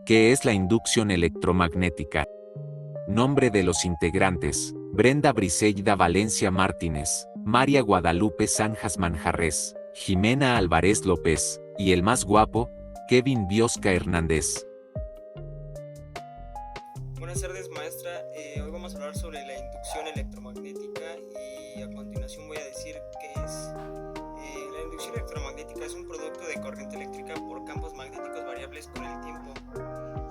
¿Qué es la inducción electromagnética? Nombre de los integrantes: Brenda Briseida Valencia Martínez, María Guadalupe Sanjas Manjarres, Jimena Álvarez López, y el más guapo, Kevin Biosca Hernández. Buenas tardes, maestra. Hoy vamos a hablar sobre la inducción electromagnética y a continuación voy a decir qué es. La inducción electromagnética es un producto de corriente eléctrica por campos magnéticos variables con el tiempo.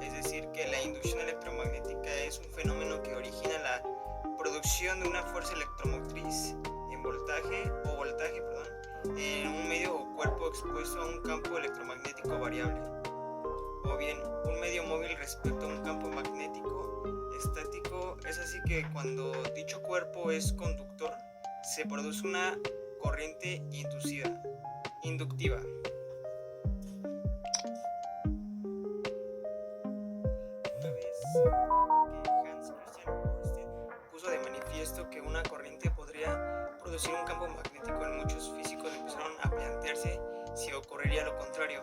Es decir, que la inducción electromagnética es un fenómeno que origina la producción de una fuerza electromotriz en voltaje, en un medio o cuerpo expuesto a un campo electromagnético variable, o bien un medio móvil respecto a un campo magnético estático. Es así que cuando dicho cuerpo es conductor, se produce una corriente inductiva. Una vez que Hans Christian Ørsted puso de manifiesto que una corriente podría producir un campo magnético, en muchos físicos empezaron a plantearse si ocurriría lo contrario,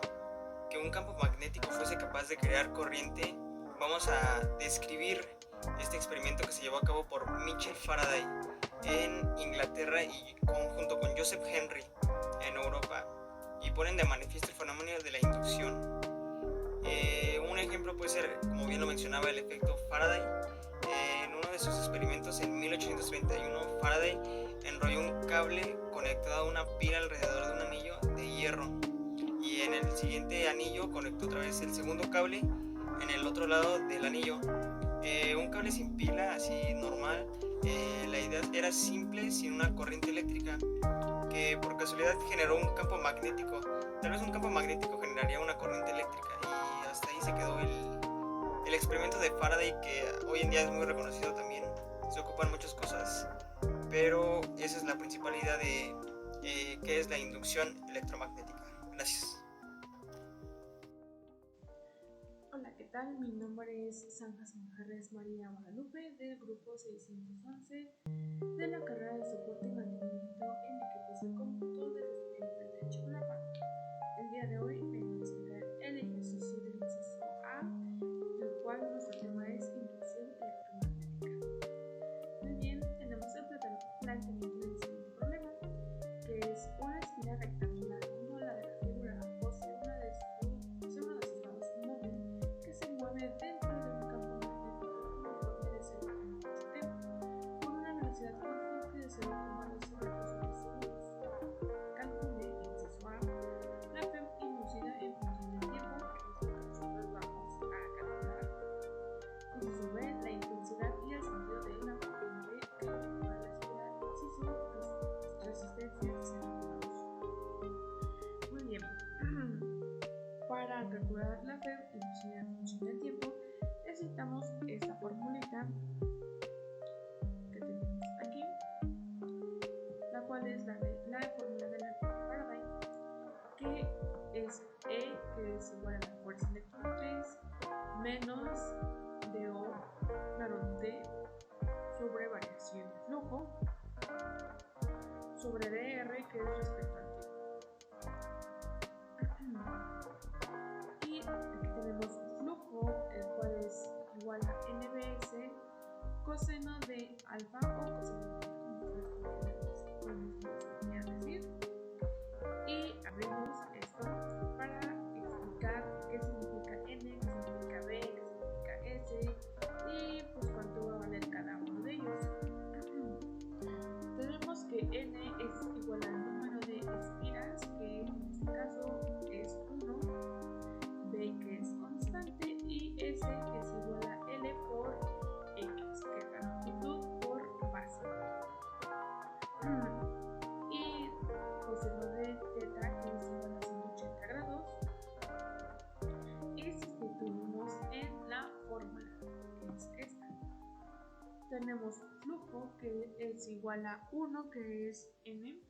que un campo magnético fuese capaz de crear corriente. Vamos a describir este experimento que se llevó a cabo por Michael Faraday en Inglaterra y junto con Joseph Henry en Europa, y ponen de manifiesto el fenómeno de la inducción. Un ejemplo puede ser, como bien lo mencionaba, el efecto Faraday. En uno de sus experimentos en 1831, Faraday enrolló un cable conectado a una pila alrededor de un anillo de hierro, y en el siguiente anillo conectó otra vez el segundo cable en el otro lado del anillo. Un cable sin pila, así normal. La idea era simple, sin una corriente eléctrica, que por casualidad generó un campo magnético. Tal vez un campo magnético generaría una corriente eléctrica, y hasta ahí se quedó el experimento de Faraday, que hoy en día es muy reconocido también. Se ocupan muchas cosas, pero esa es la principal idea de qué es la inducción electromagnética. Gracias. Hola, ¿qué tal? Mi nombre es Sanjas Manjarres María Guadalupe, del grupo 611 de la carrera de soporte y mantenimiento en equipos de cómputo del estudiante de Chicunapa. El día de hoy vengo a explicar el ejercicio del inciso A, del cual nuestro tema es inducción electromagnética. Muy bien, tenemos el planteamiento del siguiente problema, que es una esfera rectangular como la de la figura, posee uno de sus lados móvil que se mueve dentro de un campo magnético uniforme de 0,8 T con una velocidad constante de 0,12 metros por segundo. Calcule, inciso A, la FEM inducida en función del tiempo, que es lo que nosotros vamos a calcular. Inciso B, la intensidad y el sentido de la corriente que recorre la esfera. Inciso resistencias cerrados. Muy bien. Para calcular la FEM inducida en función del tiempo, necesitamos esta formulita que tenemos aquí, la cual es la fórmula de la ley de Faraday, que es E, que es igual a la fuerza electromotriz, menos D sobre variación de flujo, sobre dr, que es respecto al tiempo. Y aquí tenemos flujo, el cual es igual a nbs coseno de alfa o coseno de podemos decir. Y abrimos esto para explicar qué significa n, qué significa b, qué significa s, y pues cuánto va a valer cada uno de ellos. Tenemos que n es igual al número de espiras, que en este caso es 1, b que es constante, y s que es igual a L por X, que es la longitud por base. Y coseno de teta, que es igual a 180 grados. Y sustituimos en la fórmula, que es esta. Tenemos flujo, que es igual a 1, que es n,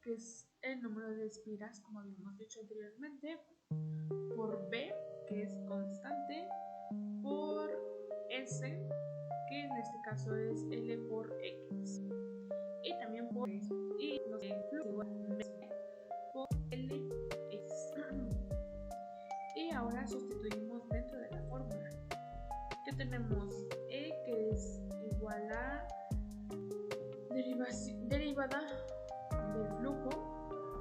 que es el número de espiras, como habíamos dicho anteriormente, por b, que es constante, por s, que en este caso es L por X, y también por eso, y nos da flujo igual a por LX. Y ahora sustituimos dentro de la fórmula tenemos E, que es igual a derivada del flujo,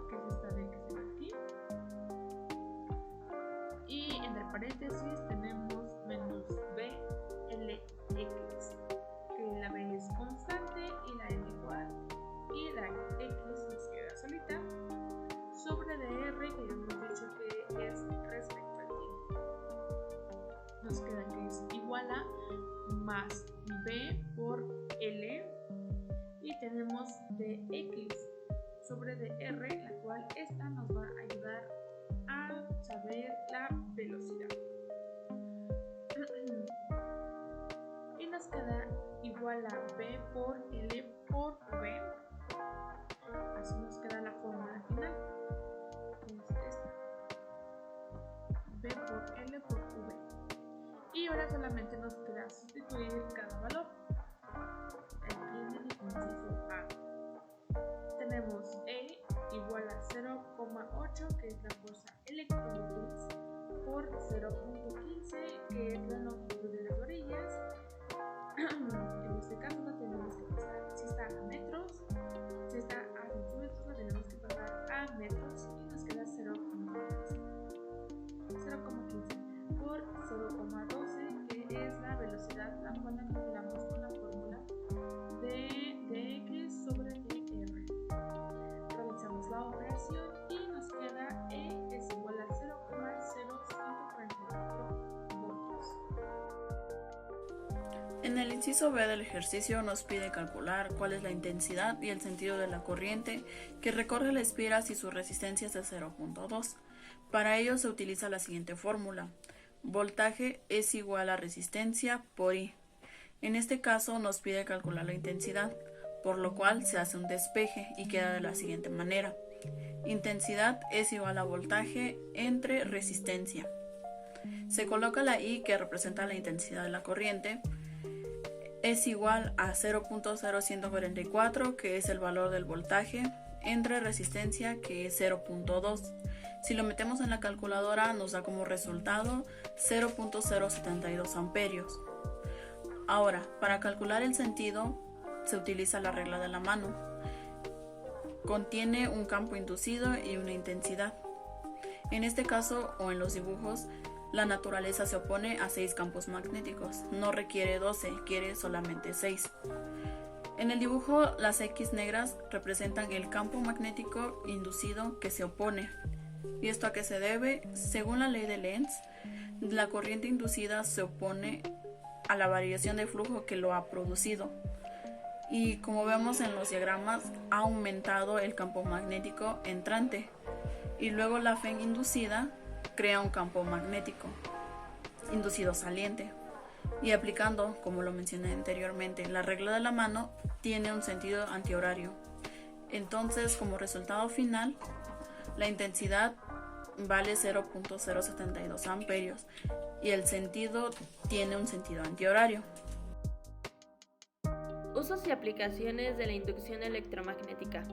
que es esta D que se ve aquí. Y entre paréntesis tenemos menos B, Lx, que la B es constante y la L igual, y la X nos queda solita, sobre dr, que ya hemos dicho que es respecto al tiempo. Nos queda que es igual a más B por L, y tenemos dx sobre dr, la cual esta nos va a ayudar a saber la velocidad. Y nos queda igual a B por L por V. Así nos queda la fórmula final. Es esta. B por L por V. Y ahora solamente nos queda sustituir cada valor. Aquí en el inciso A tenemos E igual a 0,8, que es la fuerza electromotriz, por 0,15, que es la longitud de las orillas. En este caso no tenemos que pasar, si está a metros, si está a centímetros, no tenemos que pasar a metros, y nos queda 0,15 por 0,12, que es la velocidad, la cual la calculamos con la fórmula de dx sobre dr. Realizamos la operación y nos queda E es igual a 0,0144 voltios. En el inciso B del ejercicio nos pide calcular cuál es la intensidad y el sentido de la corriente que recorre las espiras y su resistencia es de 0.2. Para ello se utiliza la siguiente fórmula: voltaje es igual a resistencia por I. En este caso nos pide calcular la intensidad, por lo cual se hace un despeje y queda de la siguiente manera: intensidad es igual a voltaje entre resistencia. Se coloca la I, que representa la intensidad de la corriente, es igual a 0.0144, que es el valor del voltaje, entre resistencia, que es 0.2. Si lo metemos en la calculadora nos da como resultado 0.072 amperios. Ahora, para calcular el sentido se utiliza la regla de la mano. Contiene un campo inducido y una intensidad. En este caso, o en los dibujos, la naturaleza se opone a 6 campos magnéticos. No requiere 12, quiere solamente 6. En el dibujo, las X negras representan el campo magnético inducido que se opone. ¿Y esto a qué se debe? Según la ley de Lenz, la corriente inducida se opone a la variación de flujo que lo ha producido. Y como vemos en los diagramas, ha aumentado el campo magnético entrante. Y luego la FEN inducida crea un campo magnético inducido saliente. Y aplicando, como lo mencioné anteriormente, la regla de la mano, tiene un sentido antihorario. Entonces, como resultado final, la intensidad vale 0.072 amperios y el sentido tiene un sentido antihorario. Usos y aplicaciones de la inducción electromagnética.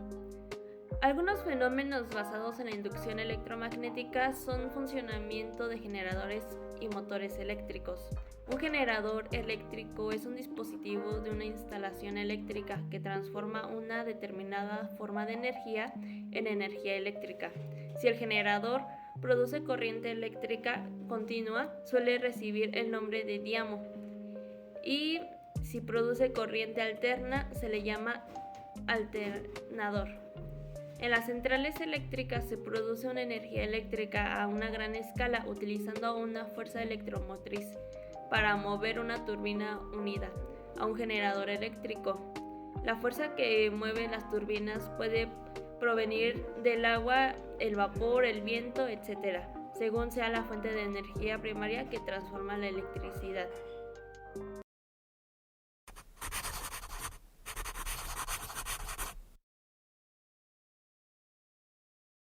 Algunos fenómenos basados en la inducción electromagnética son funcionamiento de generadores y motores eléctricos. Un generador eléctrico es un dispositivo de una instalación eléctrica que transforma una determinada forma de energía en energía eléctrica. Si el generador produce corriente eléctrica continua, suele recibir el nombre de diamo, y si produce corriente alterna, se le llama alternador. En las centrales eléctricas se produce una energía eléctrica a una gran escala utilizando una fuerza electromotriz para mover una turbina unida a un generador eléctrico. La fuerza que mueve las turbinas puede provenir del agua, el vapor, el viento, etc., según sea la fuente de energía primaria que transforma la electricidad.